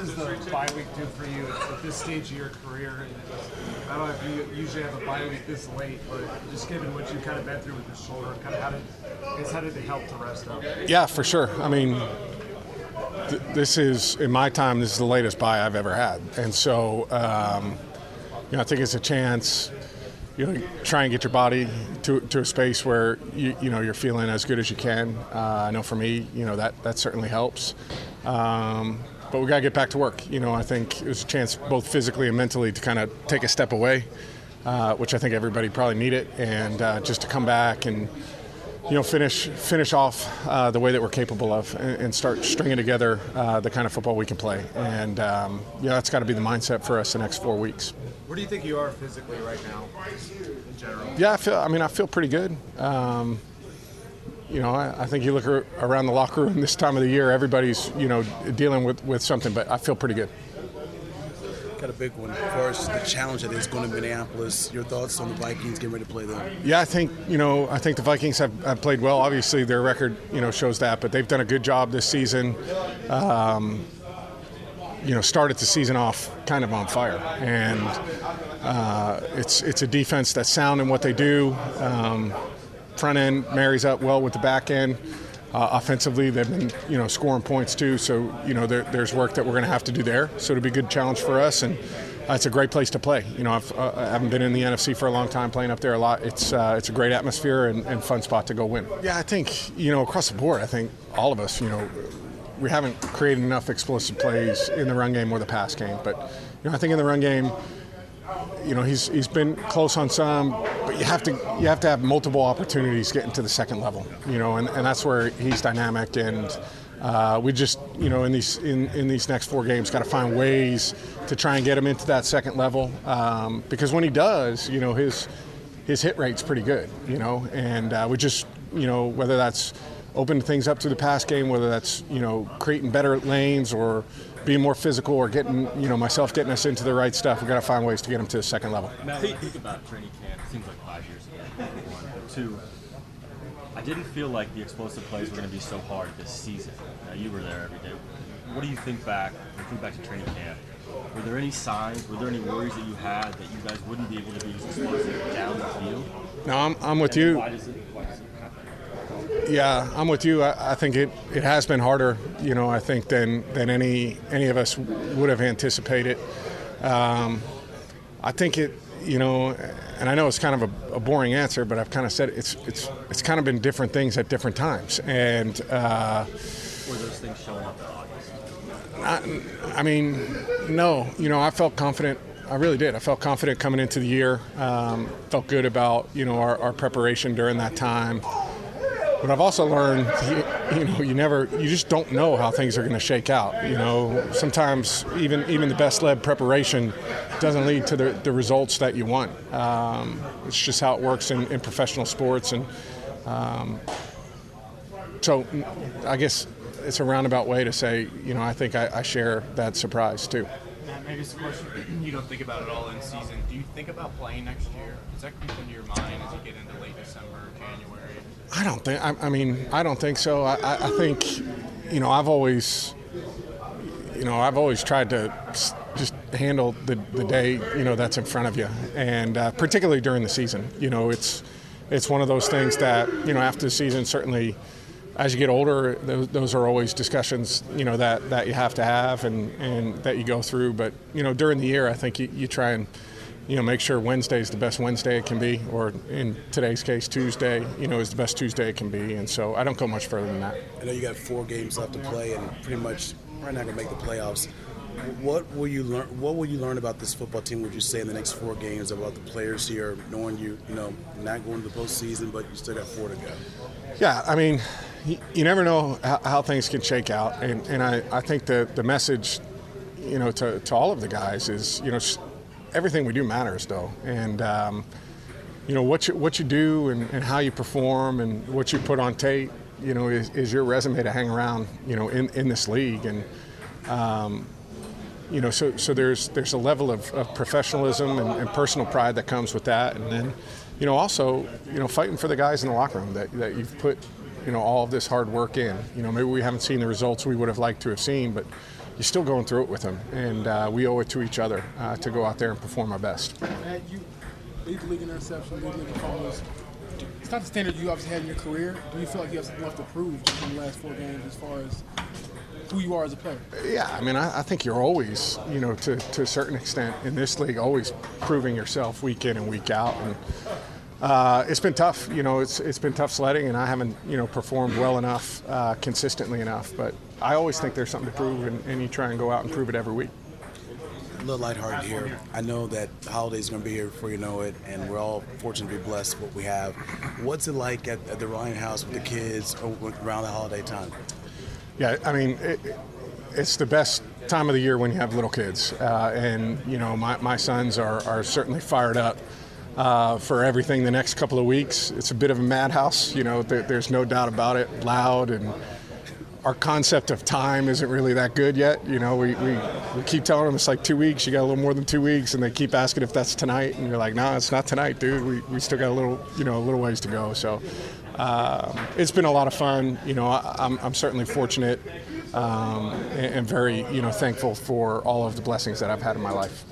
does the bye week do for you at this stage of your career? I don't know if you usually have a bye week this late, but just given what you've kind of been through with the shoulder, kind of how did it help to rest up? Yeah, for sure. I mean, this is, in my time, this is the latest bye I've ever had. And so, I think it's a chance, try and get your body to a space where, you're feeling as good as you can. I know for me, that certainly helps. But we got to get back to work. I think it was a chance both physically and mentally to kind of take a step away, which I think everybody probably needed, and just to come back and finish off the way that we're capable of and start stringing together the kind of football we can play. And that's got to be the mindset for us the next 4 weeks. Where do you think you are physically right now, in general? Yeah, I feel pretty good. I think you look around the locker room this time of the year, everybody's, dealing with something, but I feel pretty good. Got a big one. Of course, the challenge that is going to Indianapolis. Your thoughts on the Vikings getting ready to play them? Yeah, I think the Vikings have played well. Obviously, their record, shows that, but they've done a good job this season. Started the season off kind of on fire, and it's a defense that's sound in what they do. Front end marries up well with the back end. Offensively, they've been, scoring points too. So, there's work that we're going to have to do there. So it'll be a good challenge for us, and it's a great place to play. I haven't been in the NFC for a long time, playing up there a lot. It's a great atmosphere and fun spot to go win. Yeah, I think, across the board, I think all of us, we haven't created enough explosive plays in the run game or the pass game. But, I think in the run game, he's been close on some, but you have to have multiple opportunities getting to the second level, and that's where he's dynamic. And we just, in these next 4 games, got to find ways to try and get him into that second level, because when he does, his hit rate's pretty good, and we just, whether that's open things up through the pass game, whether that's, creating better lanes or being more physical or getting, myself getting us into the right stuff. We've got to find ways to get them to the second level. Matt, when you think about training camp, it seems like 5 years ago, one. But 2, I didn't feel like the explosive plays were going to be so hard this season. Now, you were there every day. What do you think back to training camp? Were there any signs, were there any worries that you had that you guys wouldn't be able to be as explosive down the field? No, I'm with you. Why does it happen? Yeah, I'm with you. I think it has been harder, I think, than any of us would have anticipated. I think it, and I know it's kind of a boring answer, but I've kind of said it's kind of been different things at different times. And were those things showing up in August? No. I felt confident. I really did. I felt confident coming into the year. Felt good about, our preparation during that time. But I've also learned, you just don't know how things are going to shake out. Sometimes even the best led preparation doesn't lead to the results that you want. It's just how it works in professional sports. And so I guess it's a roundabout way to say, I think I share that surprise too. Matt, maybe it's a question you don't think about at all in season. Do you think about playing next year? Does that creep into your mind as you get into late December, January? I don't think so. I think, I've always tried to just handle the day, that's in front of you. And particularly during the season, it's one of those things that, after the season, certainly as you get older, those are always discussions, that you have to have and that you go through. But, during the year, I think you try and, make sure Wednesday is the best Wednesday it can be, or in today's case, Tuesday, is the best Tuesday it can be. And so I don't go much further than that. I know you got 4 games left to play and pretty much probably not going to make the playoffs. What will you learn about this football team, would you say, in the next 4 games about the players here, knowing not going to the postseason, but you still got 4 to go? Yeah, you never know how things can shake out. And I think the message, to all of the guys is, everything we do matters, though. And, what you do and how you perform and what you put on tape, is your resume to hang around, in this league. And, so there's a level of professionalism and personal pride that comes with that. And then, also, fighting for the guys in the locker room that you've put, all of this hard work in. Maybe we haven't seen the results we would have liked to have seen, but, you're still going through it with them, and we owe it to each other to go out there and perform our best. Matt, you lead the league in interceptions, lead the league in fumbles. It's not the standard you obviously had in your career. Do you feel like you have something left to prove just in the last 4 games as far as who you are as a player? Yeah, I mean, I think you're always, to a certain extent in this league, always proving yourself week in and week out. And it's been tough. It's been tough sledding, and I haven't, performed well enough, consistently enough. But I always think there's something to prove, and you try and go out and prove it every week. A little lighthearted here. I know that the holiday's going to be here before you know it, and we're all fortunate to be blessed with what we have. What's it like at the Ryan house with the kids around the holiday time? Yeah, I mean, it's the best time of the year when you have little kids. And, my sons are certainly fired up for everything the next couple of weeks. It's a bit of a madhouse, there's no doubt about it, loud, and our concept of time isn't really that good yet. We keep telling them it's like 2 weeks, you got a little more than 2 weeks, and they keep asking if that's tonight, and you're like, no, it's not tonight, dude. We still got a little ways to go. So it's been a lot of fun. I'm certainly fortunate and very, thankful for all of the blessings that I've had in my life.